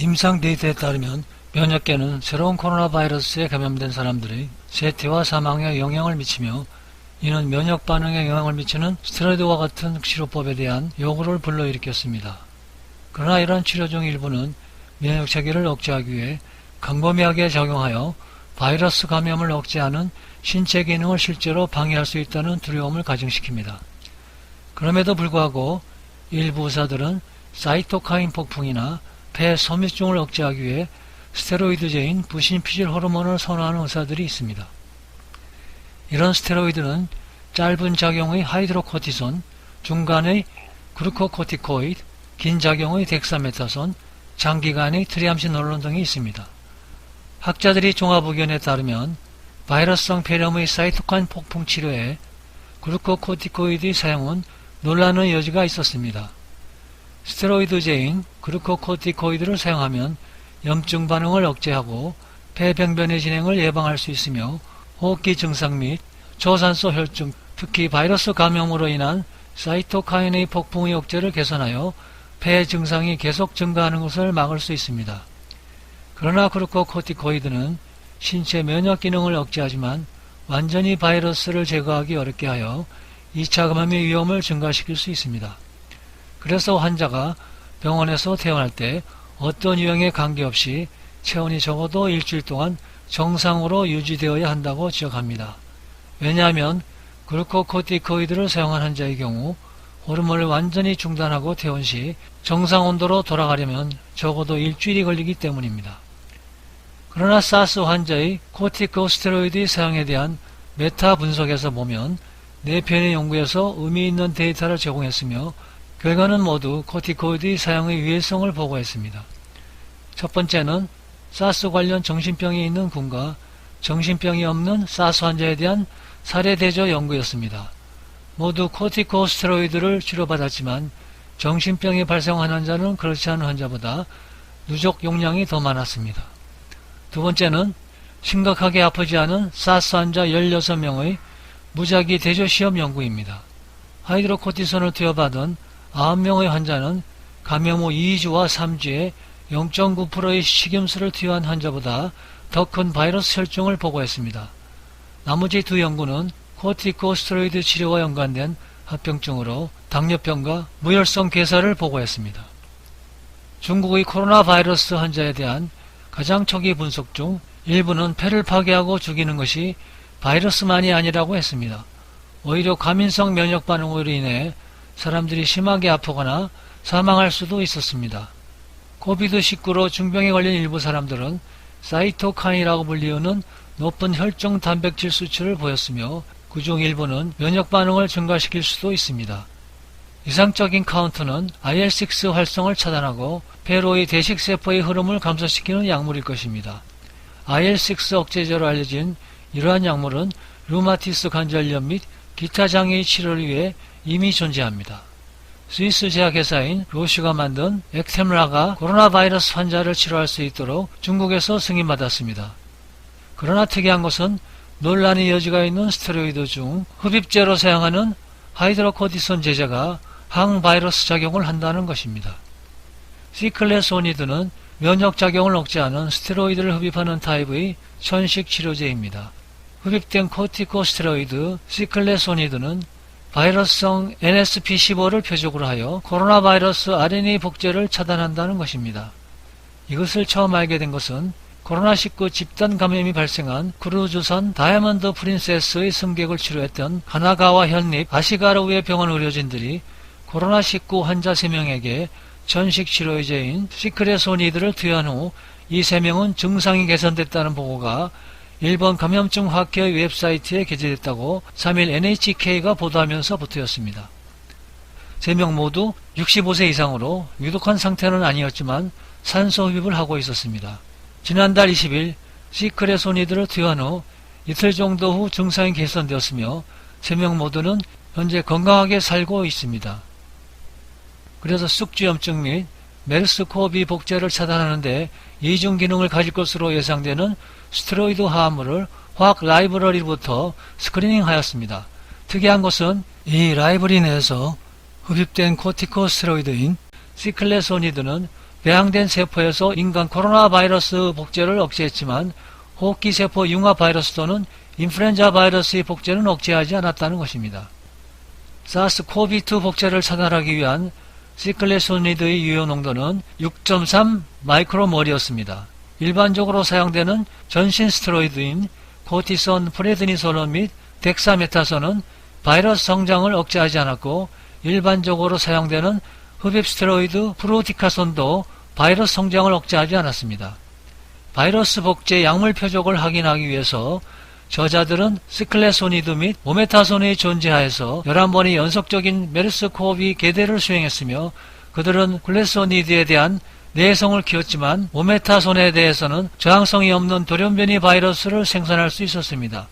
임상 데이터에 따르면 면역계는 새로운 코로나 바이러스에 감염된 사람들의 세퇴와 사망에 영향을 미치며 이는 면역 반응에 영향을 미치는 스테로이드와 같은 치료법에 대한 요구를 불러일으켰습니다. 그러나 이러한 치료 중 일부는 면역 체계를 억제하기 위해 광범위하게 작용하여 바이러스 감염을 억제하는 신체 기능을 실제로 방해할 수 있다는 두려움을 가중시킵니다. 그럼에도 불구하고 일부 의사들은 사이토카인 폭풍이나 폐 섬유증을 억제하기 위해 스테로이드제인 부신피질 호르몬을 선호하는 의사들이 있습니다. 이런 스테로이드는 짧은 작용의 하이드로코티손, 중간의 그루코코티코이드, 긴 작용의 덱사메타손, 장기간의 트리암시놀론 등이 있습니다. 학자들이 종합 의견에 따르면 바이러스성 폐렴의 사이토카인 폭풍 치료에 그루코코티코이드의 사용은 논란의 여지가 있었습니다. 스테로이드제인 그루코코티코이드를 사용하면 염증 반응을 억제하고 폐병변의 진행을 예방할 수 있으며 호흡기 증상 및 저산소 혈중, 특히 바이러스 감염으로 인한 사이토카인의 폭풍의 억제를 개선하여 폐 증상이 계속 증가하는 것을 막을 수 있습니다. 그러나 그루코코티코이드는 신체 면역 기능을 억제하지만 완전히 바이러스를 제거하기 어렵게 하여 2차 감염의 위험을 증가시킬 수 있습니다. 그래서 환자가 병원에서 퇴원할 때 어떤 유형에 관계없이 체온이 적어도 일주일 동안 정상으로 유지되어야 한다고 지적합니다. 왜냐하면 그루코코티코이드를 사용한 환자의 경우 호르몬을 완전히 중단하고 퇴원 시 정상 온도로 돌아가려면 적어도 일주일이 걸리기 때문입니다. 그러나 사스 환자의 코티코스테로이드 사용에 대한 메타 분석에서 보면 4편의 연구에서 의미 있는 데이터를 제공했으며 결과는 모두 코티코이드 사용의 유해성을 보고했습니다. 첫 번째는 사스 관련 정신병이 있는 군과 정신병이 없는 사스 환자에 대한 사례 대조 연구였습니다. 모두 코티코스테로이드를 치료받았지만 정신병이 발생한 환자는 그렇지 않은 환자보다 누적 용량이 더 많았습니다. 두 번째는 심각하게 아프지 않은 사스 환자 16명의 무작위 대조 시험 연구입니다. 하이드로코티손을 투여받은 9명의 환자는 감염 후 2주와 3주에 0.9%의 식염수를 투여한 환자보다 더 큰 바이러스 혈중을 보고했습니다. 나머지 두 연구는 코티코스테로이드 치료와 연관된 합병증으로 당뇨병과 무혈성 괴사를 보고했습니다. 중국의 코로나 바이러스 환자에 대한 가장 초기 분석 중 일부는 폐를 파괴하고 죽이는 것이 바이러스만이 아니라고 했습니다. 오히려 과민성 면역 반응으로 인해 사람들이 심하게 아프거나 사망할 수도 있었습니다. 코비드19로 중병에 걸린 일부 사람들은 사이토카인이라고 불리우는 높은 혈중 단백질 수치를 보였으며 그중 일부는 면역 반응을 증가시킬 수도 있습니다. 이상적인 카운트는 IL-6 활성을 차단하고 폐로의 대식세포의 흐름을 감소시키는 약물일 것입니다. IL-6 억제제로 알려진 이러한 약물은 류마티스 관절염 및 기타 장애의 치료를 위해 이미 존재합니다. 스위스 제약회사인 로슈가 만든 액템라가 코로나 바이러스 환자를 치료할 수 있도록 중국에서 승인받았습니다. 그러나 특이한 것은 논란의 여지가 있는 스테로이드 중 흡입제로 사용하는 하이드로코티손 제제가 항바이러스 작용을 한다는 것입니다. 시클레소니드는 면역작용을 억제하는 스테로이드를 흡입하는 타입의 천식 치료제입니다. 흡입된 코티코스테로이드 시클레소니드는 바이러스성 NSP15를 표적으로 하여 코로나 바이러스 RNA 복제를 차단한다는 것입니다. 이것을 처음 알게 된 것은 코로나19 집단 감염이 발생한 크루즈선 다이아몬드 프린세스의 승객을 치료했던 가나가와 현립 아시가르우의 병원 의료진들이 코로나19 환자 3명에게 전식 치료제인 시크레소니드를 투여한 후 이 3명은 증상이 개선됐다는 보고가 일본 감염증 학회의 웹사이트에 게재됐다고 3일 NHK가 보도하면서 보도였습니다. 3명 모두 65세 이상으로 위독한 상태는 아니었지만 산소 흡입을 하고 있었습니다. 지난달 20일 시크레소니드를 투여한 후 이틀 정도 후 증상이 개선되었으며 3명 모두는 현재 건강하게 살고 있습니다. 그래서 숙주염증 및 메르스코비 복제를 차단하는데 이중 기능을 가질 것으로 예상되는 스테로이드 화합물을 화학 라이브러리부터 스크리닝하였습니다. 특이한 것은 이 라이브러리 내에서 흡입된 코티코스테로이드인 시클레소니드는 배양된 세포에서 인간 코로나 바이러스 복제를 억제했지만 호흡기세포 융합 바이러스 또는 인플루엔자 바이러스의 복제는 억제하지 않았다는 것입니다. 사스코비2 복제를 차단하기 위한 시클레소니드의 유효 농도는 6.3 마이크로몰이었습니다. 일반적으로 사용되는 전신 스테로이드인 코티손, 프레드니솔론 및 덱사메타손은 바이러스 성장을 억제하지 않았고 일반적으로 사용되는 흡입 스테로이드 프로티카손도 바이러스 성장을 억제하지 않았습니다. 바이러스 복제 약물 표적을 확인하기 위해서 저자들은 시클레소니드 및 모메타손의 존재하에서 11번의 연속적인 메르스코비 계대를 수행했으며 그들은 클레소니드에 대한 내성을 키웠지만 모메타손에 대해서는 저항성이 없는 돌연변이 바이러스를 생산할 수 있었습니다.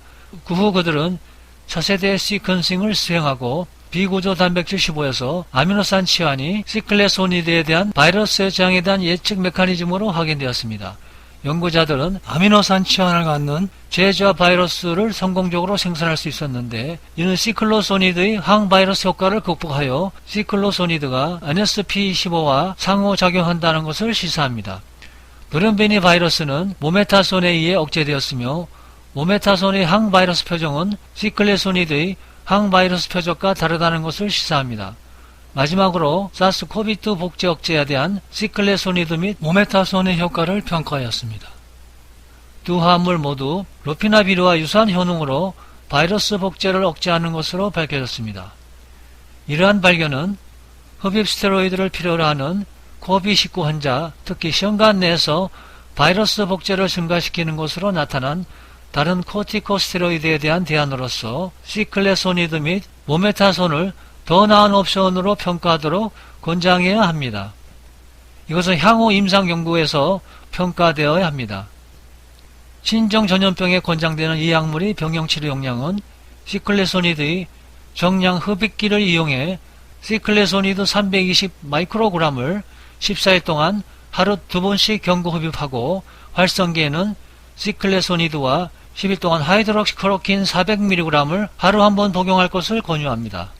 그 후 그들은 차세대 시퀀싱을 수행하고 비구조 단백질 15에서 아미노산 치환이 시클레소니드에 대한 바이러스의 저항에 대한 예측 메커니즘으로 확인되었습니다. 연구자들은 아미노산 치환을 갖는 제조와 바이러스를 성공적으로 생산할 수 있었는데 이는 시클로소니드의 항바이러스 효과를 극복하여 시클로소니드가 NSP15와 상호작용한다는 것을 시사합니다. 돌연변이 바이러스는 모메타손에 의해 억제되었으며 모메타손의 항바이러스 표정은 시클레소니드의 항바이러스 표적과 다르다는 것을 시사합니다. 마지막으로 사스코비2 복제 억제에 대한 시클레소니드 및 모메타손의 효과를 평가하였습니다. 두 화합물 모두 로피나비르와 유사한 효능으로 바이러스 복제를 억제하는 것으로 밝혀졌습니다. 이러한 발견은 흡입 스테로이드를 필요로 하는 코비19 환자, 특히 시험관 내에서 바이러스 복제를 증가시키는 것으로 나타난 다른 코티코스테로이드에 대한 대안으로서 시클레소니드 및 모메타손을 더 나은 옵션으로 평가하도록 권장해야 합니다. 이것은 향후 임상 연구에서 평가되어야 합니다. 신종 전염병에 권장되는 이 약물의 병용치료 용량은 시클레소니드의 정량 흡입기를 이용해 시클레소니드 320 마이크로그램을 14일 동안 하루 2번씩 경구 흡입하고 활성기에는 시클레소니드와 10일 동안 하이드록시클로킨 400mg을 하루 한 번 복용할 것을 권유합니다.